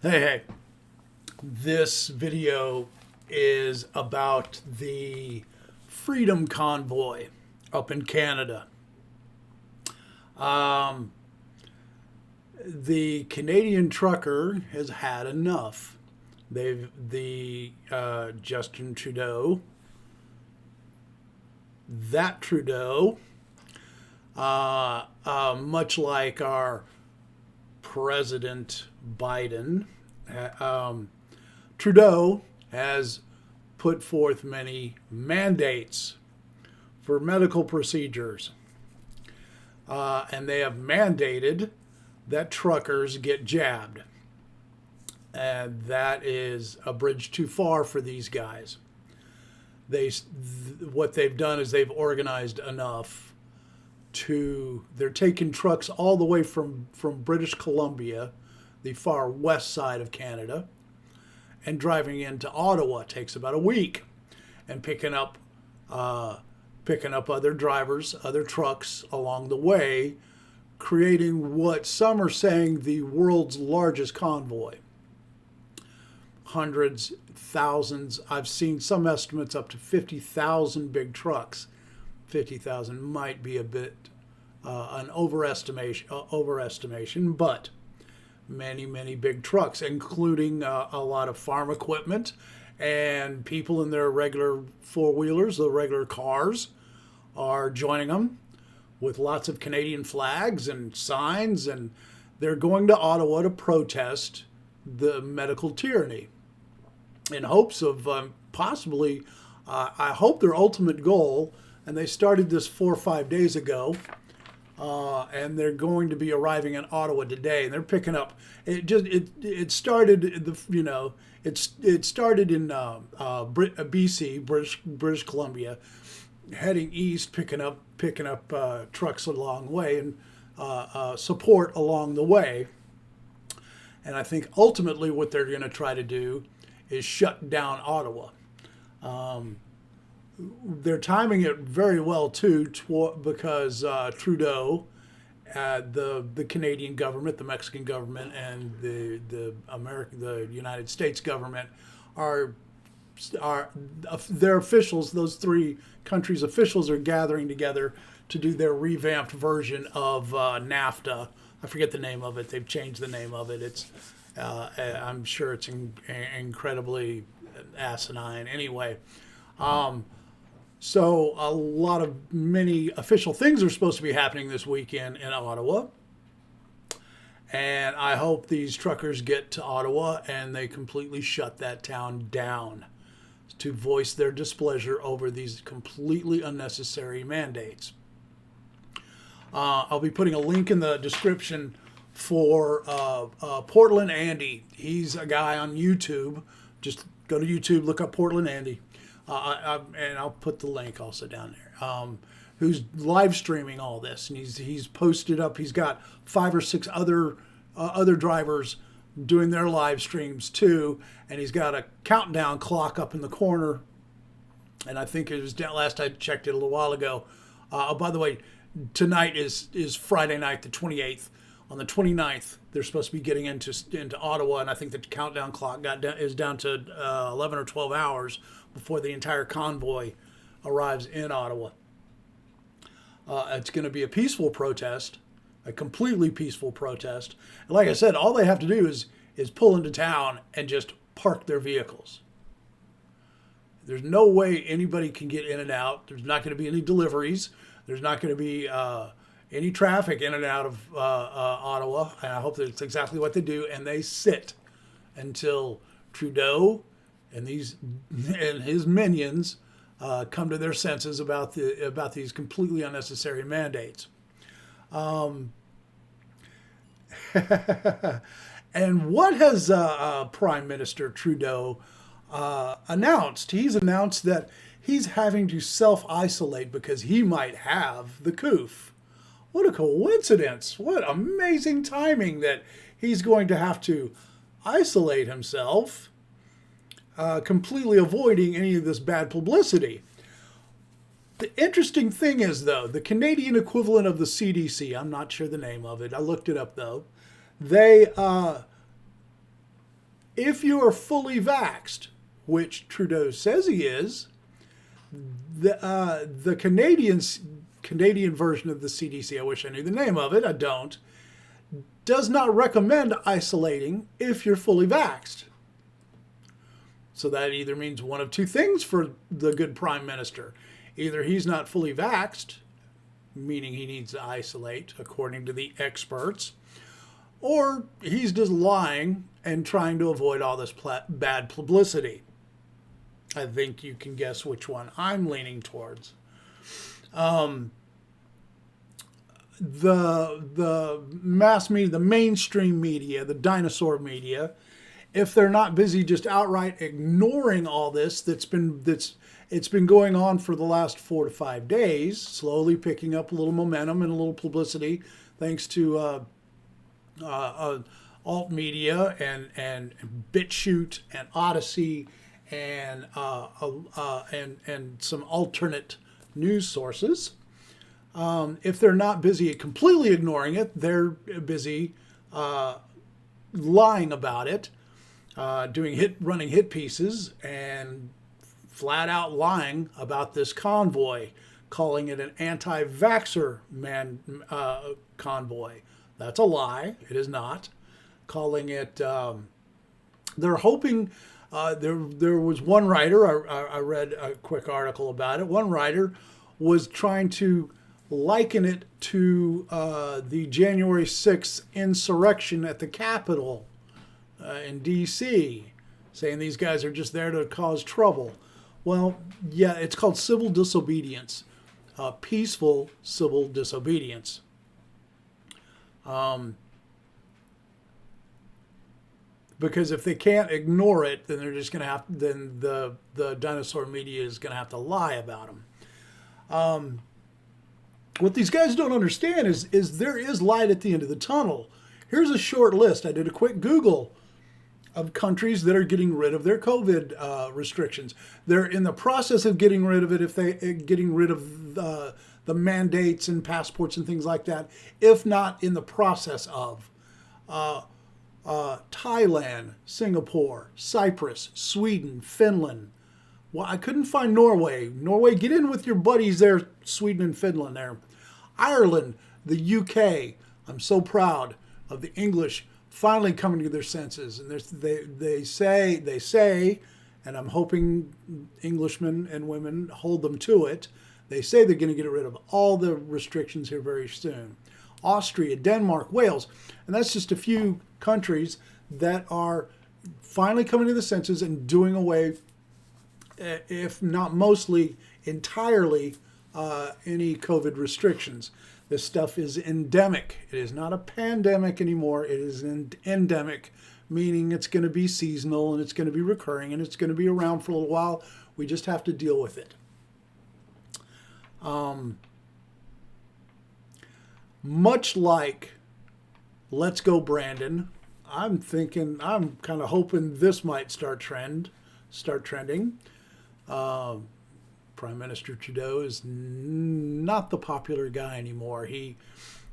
Hey, this video is about the Freedom Convoy up in Canada. Um, the Canadian trucker has had enough. Justin Trudeau, that Trudeau, much like our President Biden, Trudeau has put forth many mandates for medical procedures. And they have mandated that truckers get jabbed. And that is a bridge too far for these guys. What they've done is they've organized enough they're taking trucks all the way from British Columbia, the far west side of Canada, and driving into Ottawa. It takes about a week, and picking up other drivers, other trucks along the way, creating what some are saying the world's largest convoy. Hundreds, thousands. I've seen some estimates up to 50,000 big trucks. 50,000 might be a bit an overestimation, but many big trucks, including a lot of farm equipment and people in their regular four-wheelers, the regular cars, are joining them with lots of Canadian flags and signs, and they're going to Ottawa to protest the medical tyranny in hopes of possibly, I hope their ultimate goal, and they started this 4 or 5 days ago, and they're going to be arriving in Ottawa today. And they're picking up. It started it started in BC, British Columbia, heading east, picking up trucks along the way and support along the way. And I think ultimately what they're going to try to do is shut down Ottawa. They're timing it very well too, because Trudeau, the Canadian government, the Mexican government, and the United States government are their officials. Those three countries' officials are gathering together to do their revamped version of NAFTA. I forget the name of it. They've changed the name of it. I'm sure it's incredibly asinine. Anyway. So many official things are supposed to be happening this weekend in Ottawa. And I hope these truckers get to Ottawa and they completely shut that town down to voice their displeasure over these completely unnecessary mandates. I'll be putting a link in the description for Portland Andy. He's a guy on YouTube. Just go to YouTube, look up Portland Andy. And I'll put the link also down there. Who's live streaming all this, and he's posted up. He's got 5 or 6 other drivers doing their live streams too, and he's got a countdown clock up in the corner. And I think it was last I checked it a little while ago. By the way, tonight is Friday night, the 28th. On the 29th, they're supposed to be getting into Ottawa, and I think the countdown clock is down to 11 or 12 hours before the entire convoy arrives in Ottawa. It's going to be a peaceful protest, a completely peaceful protest. And like I said, all they have to do is pull into town and just park their vehicles. There's no way anybody can get in and out. There's not going to be any deliveries. There's not going to be any traffic in and out of Ottawa. And I hope that's exactly what they do. And they sit until Trudeau and his minions come to their senses about these completely unnecessary mandates. And what has Prime Minister Trudeau announced? He's announced that he's having to self-isolate because he might have the coof. What a coincidence. What amazing timing that he's going to have to isolate himself, completely avoiding any of this bad publicity. The interesting thing is, though, the Canadian equivalent of the CDC, I'm not sure the name of it. I looked it up, though. They if you are fully vaxxed, which Trudeau says he is, the Canadian version of the CDC, I wish I knew the name of it, I don't, does not recommend isolating if you're fully vaxxed. So that either means one of two things for the good Prime Minister. Either he's not fully vaxxed, meaning he needs to isolate, according to the experts, or he's just lying and trying to avoid all this bad publicity. I think you can guess which one I'm leaning towards. The mass media, the mainstream media, the dinosaur media, if they're not busy just outright ignoring all this it's been going on for the last 4 to 5 days, slowly picking up a little momentum and a little publicity, thanks to alt media and BitChute and Odyssey and some alternate news sources. If they're not busy completely ignoring it, they're busy lying about it, running hit pieces, and flat out lying about this convoy, calling it an anti-vaxxer convoy. That's a lie. It is not. Calling it, they're hoping, there was one writer, I read a quick article about it, one writer was trying to liken it to the January 6th insurrection at the Capitol in D.C., saying these guys are just there to cause trouble. Well, yeah, it's called civil disobedience, peaceful civil disobedience. Because if they can't ignore it, then they're just going to have, then the dinosaur media is going to have to lie about them. What these guys don't understand is there is light at the end of the tunnel. Here's a short list. I did a quick Google of countries that are getting rid of their COVID restrictions. They're in the process of getting rid of it, getting rid of the mandates and passports and things like that, if not in the process of. Thailand, Singapore, Cyprus, Sweden, Finland. Well, I couldn't find Norway. Norway, get in with your buddies there, Sweden and Finland there. Ireland, the UK. I'm so proud of the English finally coming to their senses. And they say, and I'm hoping Englishmen and women hold them to it, they say they're going to get rid of all the restrictions here very soon. Austria, Denmark, Wales. And that's just a few countries that are finally coming to the senses and doing away, if not mostly, entirely, any COVID restrictions. This stuff is endemic. It is not a pandemic anymore. It is an endemic, meaning it's going to be seasonal and it's going to be recurring and it's going to be around for a little while. We just have to deal with it. Much like Let's Go Brandon, I'm kind of hoping this might start trending. Prime Minister Trudeau is not the popular guy anymore. He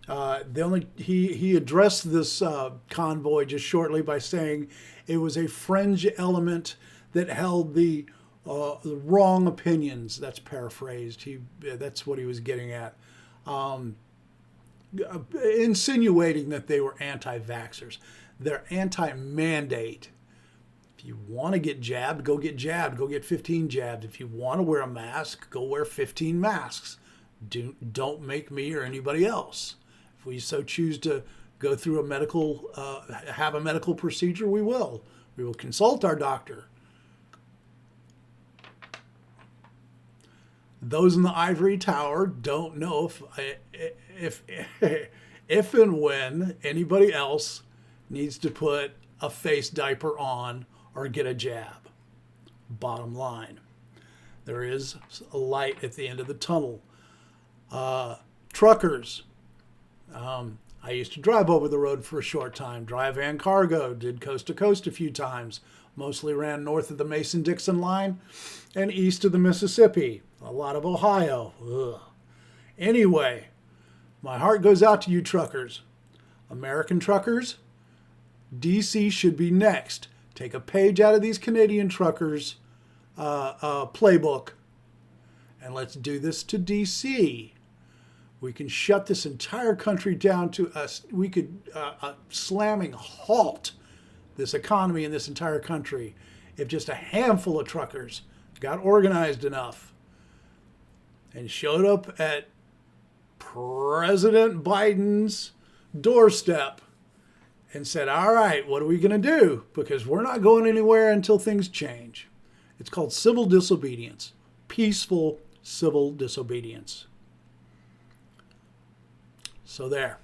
addressed this convoy just shortly by saying it was a fringe element that held the wrong opinions. That's paraphrased. That's what he was getting at. Insinuating that they were anti-vaxxers. They're anti-mandate. If you want to get jabbed, go get jabbed. Go get 15 jabs. If you want to wear a mask, go wear 15 masks. Don't make me or anybody else. If we so choose to go through have a medical procedure, we will. We will consult our doctor. Those in the ivory tower don't know if and when anybody else needs to put a face diaper on or get a jab. Bottom line, there is a light at the end of the tunnel. Truckers. I used to drive over the road for a short time, dry van cargo, did coast to coast a few times, mostly ran north of the Mason-Dixon line and east of the Mississippi, a lot of Ohio. Ugh. Anyway, my heart goes out to you truckers. American truckers, DC should be next take a page out of these Canadian truckers' playbook, and let's do this to D.C. We can shut this entire country down to us. We could slamming halt this economy in this entire country if just a handful of truckers got organized enough and showed up at President Biden's doorstep and said, all right, what are we going to do? Because we're not going anywhere until things change. It's called civil disobedience, peaceful civil disobedience. So there.